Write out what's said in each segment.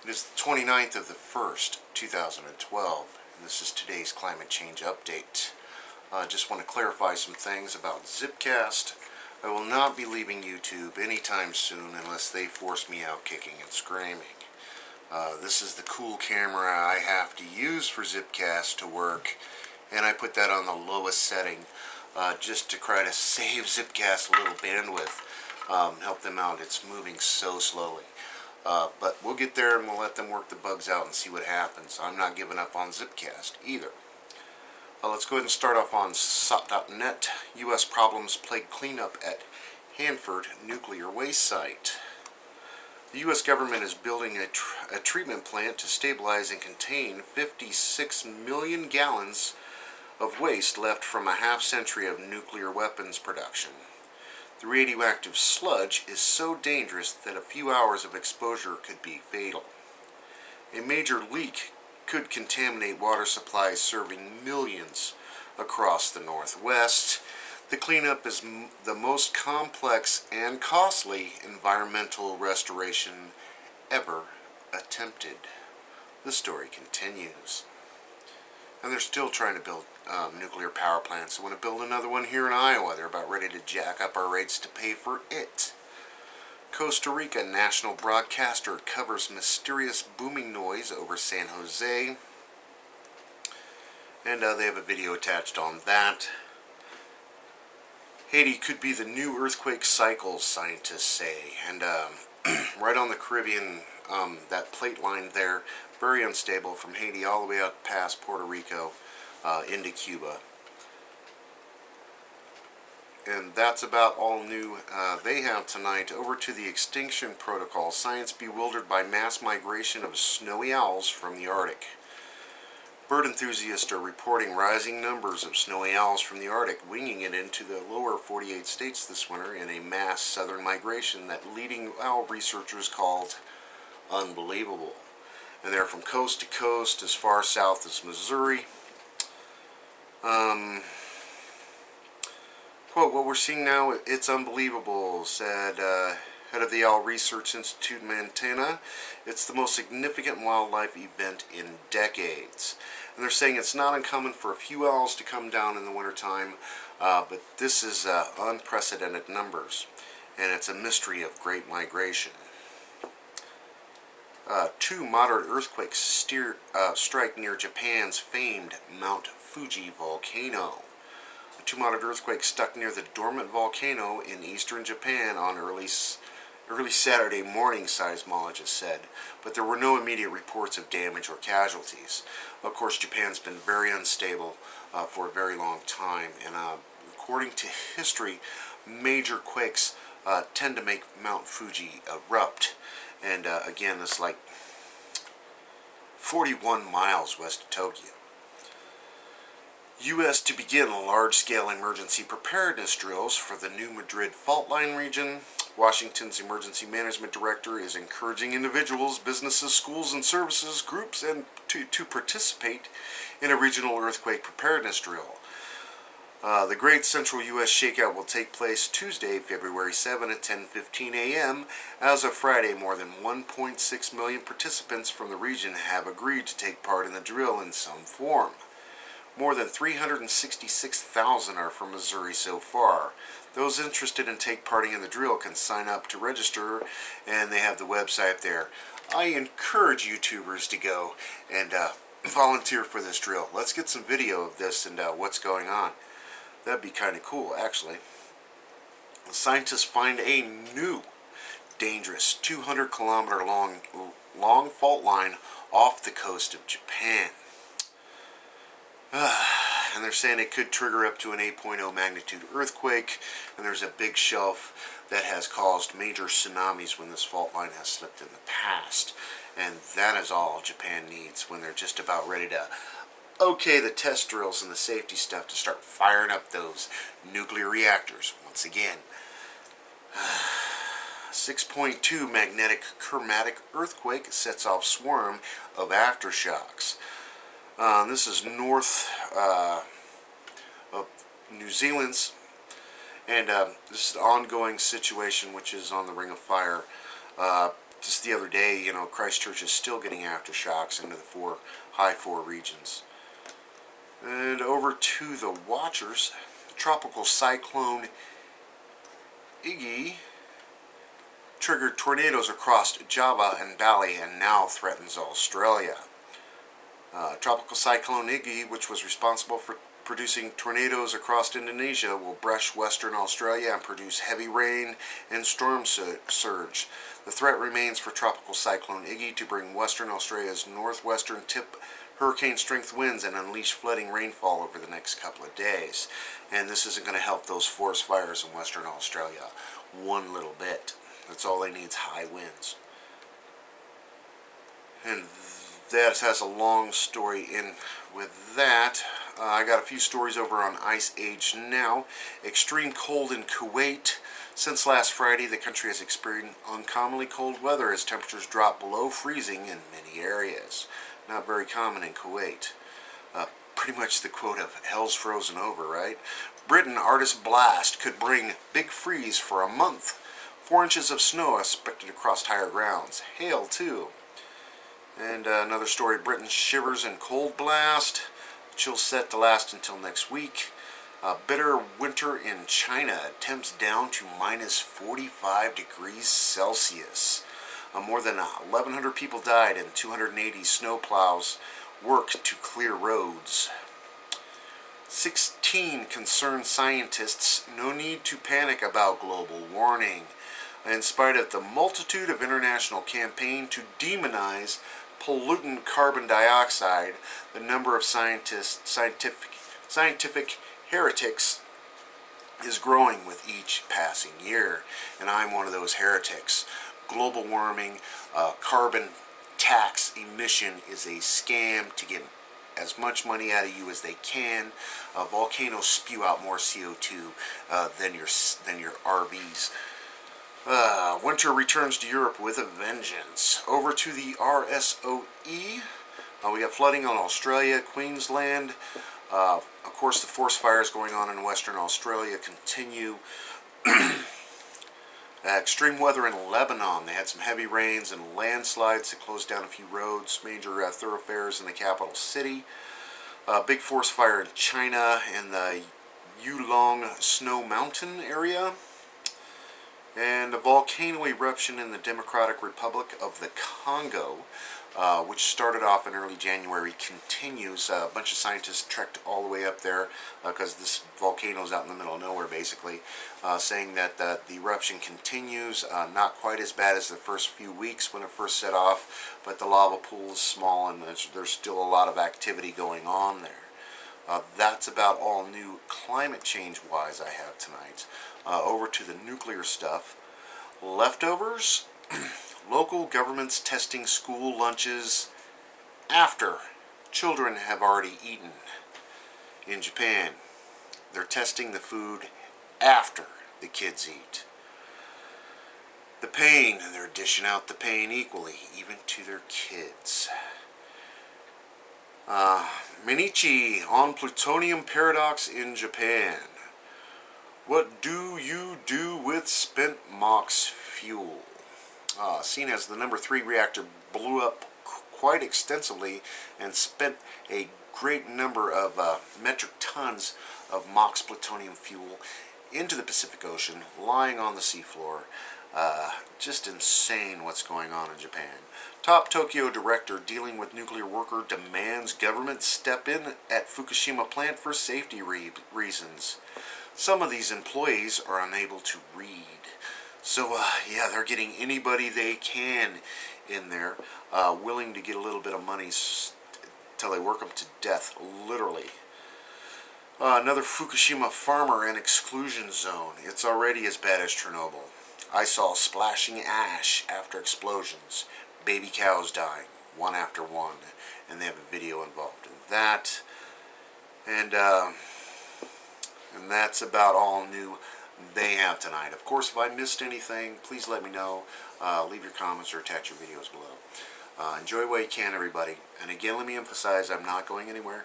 It is the 29th of the 1st, 2012, and this is today's climate change update. I just want to clarify some things about Zipcast. I will not be leaving YouTube anytime soon unless they force me out kicking and screaming. This is the cool camera I have to use for Zipcast to work, and I put that on the lowest setting just to try to save Zipcast a little bandwidth, help them out. It's moving so slowly. But we'll get there and we'll let them work the bugs out and see what happens. I'm not giving up on Zipcast either. Let's go ahead and start off on SOT.net. U.S. problems plague cleanup at Hanford nuclear waste site. The U.S. government is building a treatment plant to stabilize and contain 56 million gallons of waste left from a half-century of nuclear weapons production. The radioactive sludge is so dangerous that a few hours of exposure could be fatal. A major leak could contaminate water supplies serving millions across the Northwest. The cleanup is the most complex and costly environmental restoration ever attempted. The story continues. And they're still trying to build nuclear power plants. They want to build another one here in Iowa. They're about ready to jack up our rates to pay for it. Costa Rica national broadcaster covers mysterious booming noise over San Jose. And they have a video attached on that. Haiti could be the new earthquake cycle, scientists say. And right on the Caribbean, that plate line there, very unstable from Haiti all the way up past Puerto Rico into Cuba. And that's about all new they have tonight. Over to the extinction protocol. Science bewildered by mass migration of snowy owls from the Arctic. Bird enthusiasts are reporting rising numbers of snowy owls from the Arctic, winging it into the lower 48 states this winter in a mass southern migration that leading owl researchers called unbelievable. And they're from coast to coast, as far south as Missouri. Quote, what we're seeing now, it's unbelievable, said head of the Owl Research Institute in Montana. It's the most significant wildlife event in decades. And they're saying it's not uncommon for a few owls to come down in the wintertime, but this is unprecedented numbers. And it's a mystery of great migration. 2 moderate earthquakes strike near Japan's famed Mount Fuji volcano. The 2 moderate earthquakes struck near the dormant volcano in eastern Japan on early Saturday morning, seismologists said, but there were no immediate reports of damage or casualties. Of course, Japan's been very unstable for a very long time, and according to history, major quakes tend to make Mount Fuji erupt. And again, it's like 41 miles west of Tokyo. U.S. to begin large-scale emergency preparedness drills for the new Madrid fault line region. Washington's emergency management director is encouraging individuals, businesses, schools, and services groups to participate in a regional earthquake preparedness drill. The Great Central U.S. Shakeout will take place Tuesday, February 7 at 10:15 a.m. As of Friday, more than 1.6 million participants from the region have agreed to take part in the drill in some form. More than 366,000 are from Missouri so far. Those interested in take part in the drill can sign up to register, and they have the website there. I encourage YouTubers to go and volunteer for this drill. Let's get some video of this and what's going on. That'd be kind of cool, actually. The scientists find a new, dangerous 200-kilometer long fault line off the coast of Japan. And they're saying it could trigger up to an 8.0 magnitude earthquake, and there's a big shelf that has caused major tsunamis when this fault line has slipped in the past. And that is all Japan needs when they're just about ready to okay the test drills and the safety stuff to start firing up those nuclear reactors once again. 6.2 magnetic chromatic earthquake sets off swarm of aftershocks. This is north of New Zealand's, and this is an ongoing situation which is on the Ring of Fire. just the other day, you know, Christchurch is still getting aftershocks into the high 4 regions. And over to the watchers, Tropical Cyclone Iggy triggered tornadoes across Java and Bali and now threatens Australia. Tropical Cyclone Iggy, which was responsible for producing tornadoes across Indonesia, will brush Western Australia and produce heavy rain and storm surge. The threat remains for Tropical Cyclone Iggy to bring Western Australia's northwestern tip hurricane-strength winds and unleash flooding rainfall over the next couple of days. And this isn't going to help those forest fires in Western Australia one little bit. That's all they need is high winds. And that has a long story in with that. I got a few stories over on Ice Age Now. Extreme cold in Kuwait. Since last Friday, the country has experienced uncommonly cold weather as temperatures drop below freezing in many areas. Not very common in Kuwait. Pretty much the quote of hell's frozen over, right? Britain artist blast could bring big freeze for a month. 4 inches of snow expected across higher grounds. Hail too. And another story, Britain shivers in cold blast. Chill set to last until next week. Bitter winter in China. Temps down to minus 45 degrees Celsius. More than 1,100 people died and 280 snowplows worked to clear roads. 16 concerned scientists, no need to panic about global warming. In spite of the multitude of international campaign to demonize pollutant carbon dioxide, the number of scientific heretics is growing with each passing year. And I'm one of those heretics. Global warming, carbon tax emission is a scam to get as much money out of you as they can. Volcanoes spew out more CO2 than your RVs. Winter returns to Europe with a vengeance. Over to the RSOE. We got flooding on Australia, Queensland. Of course, the forest fires going on in Western Australia continue. Extreme weather in Lebanon. They had some heavy rains and landslides that closed down a few roads, major thoroughfares in the capital city. Big forest fire in China in the Yulong Snow Mountain area. And a volcano eruption in the Democratic Republic of the Congo, which started off in early January, continues. A bunch of scientists trekked all the way up there because this volcano is out in the middle of nowhere, basically, saying that the eruption continues. Not quite as bad as the first few weeks when it first set off, but the lava pool is small and there's still a lot of activity going on there. That's about all new climate change-wise I have tonight. Over to the nuclear stuff. Leftovers. Local governments testing school lunches after children have already eaten. In Japan, they're testing the food after the kids eat. The pain, and they're dishing out the pain equally, even to their kids. Minichi on plutonium paradox in Japan. What do you do with spent MOX fuel? Seen as the number 3 reactor blew up quite extensively and spent a great number of metric tons of MOX plutonium fuel into the Pacific Ocean, lying on the seafloor. Just insane what's going on in Japan. Top Tokyo director dealing with nuclear worker demands government step in at Fukushima plant for safety reasons. Some of these employees are unable to read. So, yeah, they're getting anybody they can in there, willing to get a little bit of money till they work them to death, literally. Another Fukushima farmer in exclusion zone. It's already as bad as Chernobyl. I saw splashing ash after explosions. Baby cows dying, one after one. And they have a video involved in that. And that's about all new they have tonight. Of course, if I missed anything, please let me know. Leave your comments or attach your videos below. Enjoy while you can, everybody. And again, let me emphasize, I'm not going anywhere.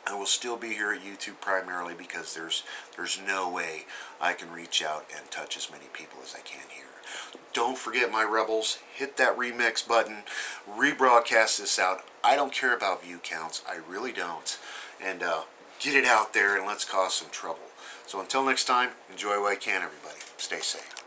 I will still be here at YouTube primarily because there's no way I can reach out and touch as many people as I can here. Don't forget, my rebels, hit that remix button, rebroadcast this out. I don't care about view counts, I really don't. And get it out there and let's cause some trouble. So until next time, enjoy what I can, everybody. Stay safe.